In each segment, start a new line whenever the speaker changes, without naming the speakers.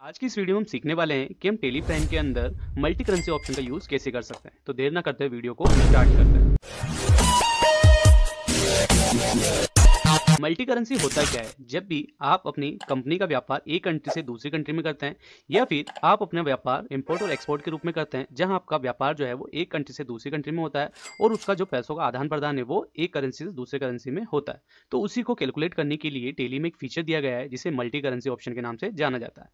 आज की इस वीडियो में हम सीखने वाले हैं कि हम टेली प्राइम के अंदर मल्टी करेंसी ऑप्शन का यूज कैसे कर सकते हैं। तो देर ना करते हुए वीडियो को स्टार्ट करते हैं। मल्टी करेंसी होता क्या है? जब भी आप अपनी कंपनी का व्यापार एक कंट्री से दूसरी कंट्री में करते हैं या फिर आप अपना व्यापार इंपोर्ट और एक्सपोर्ट के रूप में करते हैं, जहां आपका व्यापार जो है वो एक कंट्री से दूसरी कंट्री में होता है और उसका जो पैसों का आदान प्रदान है वो एक करेंसी से दूसरे करेंसी में होता है। तो उसी को कैलकुलेट करने के लिए टेली में एक फीचर दिया गया है जिसे मल्टी करेंसी ऑप्शन के नाम से जाना जाता है।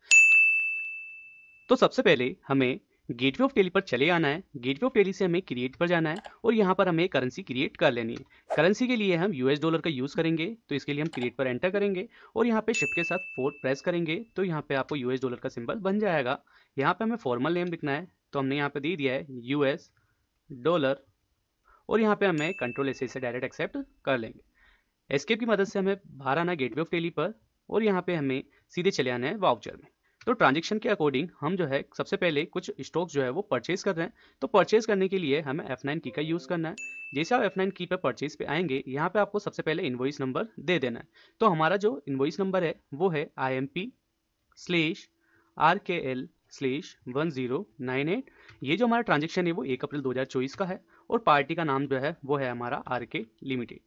तो सबसे पहले हमें गेटवे ऑफ टेली पर चले आना है। गेटवे ऑफ टेली से हमें क्रिएट पर जाना है और यहाँ पर हमें करेंसी क्रिएट कर लेनी है। करेंसी के लिए हम यूएस डॉलर का यूज़ करेंगे, तो इसके लिए हम क्रिएट पर एंटर करेंगे और यहाँ पे शिफ्ट के साथ 4 प्रेस करेंगे तो यहाँ पे आपको यूएस डॉलर का सिंबल बन जाएगा। यहाँ पे हमें फॉर्मल नेम लिखना है, तो हमने यहाँ पे दे दिया है यूएस डॉलर और यहाँ पे हमें कंट्रोल से डायरेक्ट एक्सेप्ट कर लेंगे। एस्केप की मदद से हमें बाहर आना गेटवे ऑफ टेली पर और यहाँ पे हमें सीधे चले आना है वाउचर में। तो ट्रांजेक्शन के अकॉर्डिंग हम जो है सबसे पहले कुछ स्टॉक जो है वो परचेज कर रहे हैं। तो परचेज करने के लिए हमें F9 की का यूज़ करना है। जैसे आप F9 की पे परचेज पे आएंगे, यहाँ पे आपको सबसे पहले इनवॉइस नंबर दे देना है। तो हमारा जो इनवॉइस नंबर है वो है IMP/RKL/1098। ये जो हमारा ट्रांजेक्शन है वो 1 अप्रैल 2024 का है और पार्टी का नाम जो है वो है हमारा RK लिमिटेड।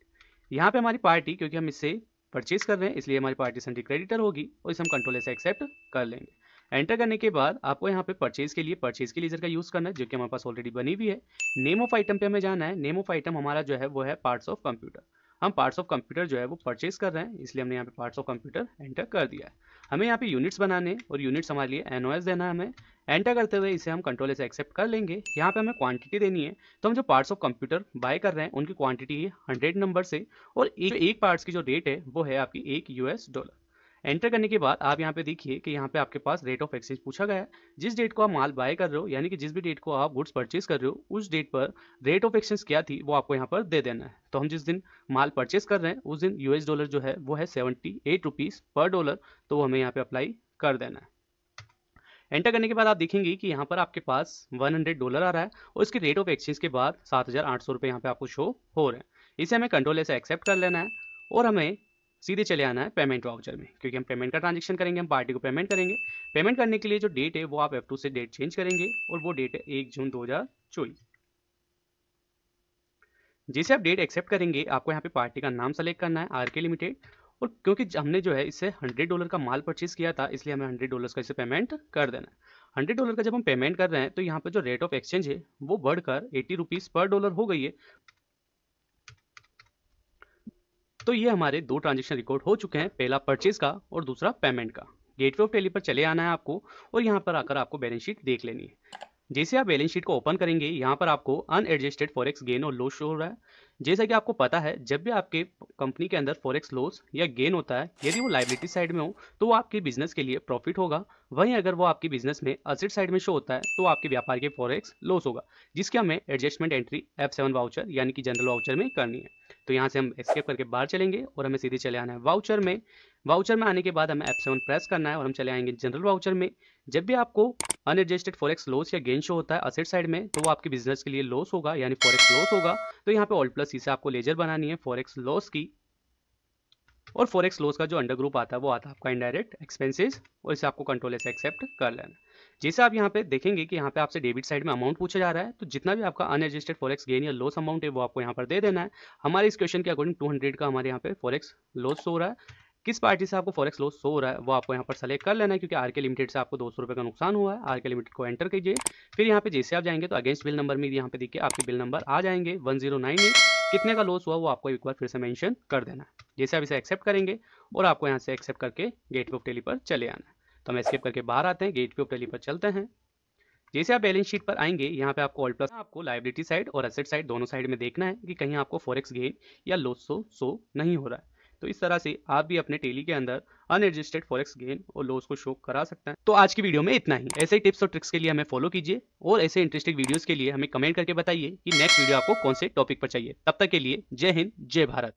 यहाँ पे हमारी पार्टी, क्योंकि हम इससे परचेज कर रहे हैं इसलिए हमारी पार्टी सेंट्री क्रेडिटर होगी और इसे हम कंट्रोल से एक्सेप्ट कर लेंगे। एंटर करने के बाद आपको यहाँ पे परचेज के लिए लेजर का यूज़ करना है, जो कि हमारे पास ऑलरेडी बनी हुई है। नेम ऑफ आइटम पे हमें जाना है। नेम ऑफ आइटम हमारा जो है वो है पार्ट्स ऑफ कंप्यूटर। हम पार्ट्स ऑफ कंप्यूटर जो है वो परचेज कर रहे हैं, इसलिए हमने यहाँ पे पार्ट्स ऑफ कंप्यूटर एंटर कर दिया है। हमें यहाँ पे यूनिट्स बनाने और यूनिट्स हमारे लिए एनओएस देना है। हमें एंटर करते हुए इसे हम कंट्रोल से एक्सेप्ट कर लेंगे। यहाँ पे हमें क्वांटिटी देनी है, तो हम जो पार्ट्स ऑफ कंप्यूटर बाय कर रहे हैं उनकी क्वांटिटी है 100 नंबर से और एक पार्ट्स की जो रेट है वो है आपकी $1। एंटर करने के बाद आप यहाँ पे देखिए कि यहाँ पे आपके पास रेट ऑफ एक्सचेंज पूछा गया है। जिस डेट को आप माल बाय कर रहे हो, यानी कि जिस भी डेट को आप गुड्स परचेज कर रहे हो, उस डेट पर रेट ऑफ एक्सचेंज क्या थी वो आपको यहाँ पर दे देना है। तो हम जिस दिन माल परचेज कर रहे हैं उस दिन यूएस डॉलर जो है वो है 78 रुपीज़ पर डॉलर, तो वो हमें यहाँ पे अप्लाई कर देना है। एंटर करने के बाद आप देखेंगे कि यहाँ पर आपके पास $100 आ रहा है और इसके रेट ऑफ एक्सचेंज के बाद 7,800 रुपये यहाँ पे आपको शो हो रहे हैं। इसे हमें कंट्रोल से एक्सेप्ट कर लेना है और हमें सीधे चले आना है पेमेंट वाउचर में, क्योंकि हम पेमेंट का ट्रांजेक्शन करेंगे, हम पार्टी को पेमेंट करेंगे। पेमेंट करने के लिए जो डेट है वो आप F2 से डेट चेंज करेंगे और वो डेट है 1 जून 2024। जैसे आप डेट एक्सेप्ट करेंगे आपको यहाँ पे पार्टी का नाम सेलेक्ट करना है RK लिमिटेड, और क्योंकि हमने जो है इससे $100 का माल परचेज किया था इसलिए हमें $100 का इसे पेमेंट कर देना है। $100 का जब हम पेमेंट कर रहे हैं तो यहाँ पे जो रेट ऑफ एक्सचेंज है वो बढ़कर 80 रुपीज़ पर डॉलर हो गई है। तो ये हमारे 2 ट्रांजेक्शन रिकॉर्ड हो चुके हैं, पहला परचेज का और दूसरा पेमेंट का। गेटवे ऑफ टेली पर चले आना है आपको और यहाँ पर आकर आपको बैलेंस शीट देख लेनी है। जैसे आप बैलेंस शीट को ओपन करेंगे यहाँ पर आपको अनएडजस्टेड फॉरेक्स गेन और लॉस शो हो रहा है। जैसा कि आपको पता है जब भी आपके कंपनी के अंदर फॉरेक्स लॉस या गेन होता है, यदि वो लायबिलिटी साइड में हो तो वो आपके बिजनेस के लिए प्रॉफिट होगा, वहीं अगर वो आपके बिजनेस में असेट साइड में शो होता है तो आपके व्यापार के फॉरेक्स लॉस होगा, जिसके हमें एडजस्टमेंट एंट्री F7 वाउचर यानी कि जनरल वाउचर में करनी है। तो यहाँ से हम एस्केप करके बाहर चलेंगे और हमें सीधे चले आना है वाउचर में। वाउचर में आने के बाद हमें F7 प्रेस करना है और हम चले आएंगे जनरल वाउचर में। जब भी आपको अनएडजस्टेड फॉरेक्स लॉस या गेन शो होता है असेट साइड में तो वो आपके बिजनेस के लिए लॉस होगा, यानी फॉरेक्स लॉस होगा। तो यहाँ पे Alt+C से आपको लेजर बनानी है फॉरेक्स लॉस की, और फॉरेक्स लॉस का जो अंडर ग्रुप आता है वो आता है आपका इनडायरेक्ट एक्सपेंसेस, और इसे आपको कंट्रोल से एक्सेप्ट कर लेना। जैसे आप यहाँ पे देखेंगे कि यहाँ पे आपसे डेबिट साइड में अमाउंट पूछा जा रहा है, तो जितना भी आपका अनएडजस्टेड फॉरेक्स गेन या लॉस अमाउंट है वो आपको यहाँ पर दे देना है। हमारे इस क्वेश्चन के अकॉर्डिंग 200 का हमारे यहाँ पे फॉरेक्स लॉस हो रहा है। किस पार्टी से आपको फॉरेक्स लॉस हो रहा है वो आपको यहाँ पर सेलेक्ट कर लेना है, क्योंकि RK लिमिटेड से आपको 200 रुपये का नुकसान हुआ है। RK लिमिटेड को एंटर कीजिए। फिर यहाँ पे जैसे आप जाएंगे तो अगेंस्ट बिल नंबर में यहाँ पे देखिए आपके बिल नंबर आ जाएंगे 1098। कितने का लॉस हुआ वो आपको एक बार फिर से मेंशन कर देना है। जैसे आप इसे एक्सेप्ट करेंगे और आपको यहाँ से एक्सेप्ट करके गेटवे ऑफ टेली पर चले आना है। तो हम एस्केप करके बाहर आते हैं, गेटवे ऑफ टेली पर चलते हैं। जैसे आप बैलेंस शीट पर आएंगे यहाँ पे आपको Alt+ आपको लायबिलिटी साइड और एसेट साइड दोनों साइड में देखना है कि कहीं आपको फॉरेक्स गेन या लॉस शो नहीं हो रहा है। तो इस तरह से आप भी अपने टेली के अंदर अनएडजस्टेड फॉरेक्स गेन और लॉस को शो करा सकते हैं। तो आज की वीडियो में इतना ही। ऐसे ही टिप्स और ट्रिक्स के लिए हमें फॉलो कीजिए और ऐसे इंटरेस्टिंग वीडियोस के लिए हमें कमेंट करके बताइए कि नेक्स्ट वीडियो आपको कौन से टॉपिक पर चाहिए। तब तक के लिए जय हिंद, जय भारत।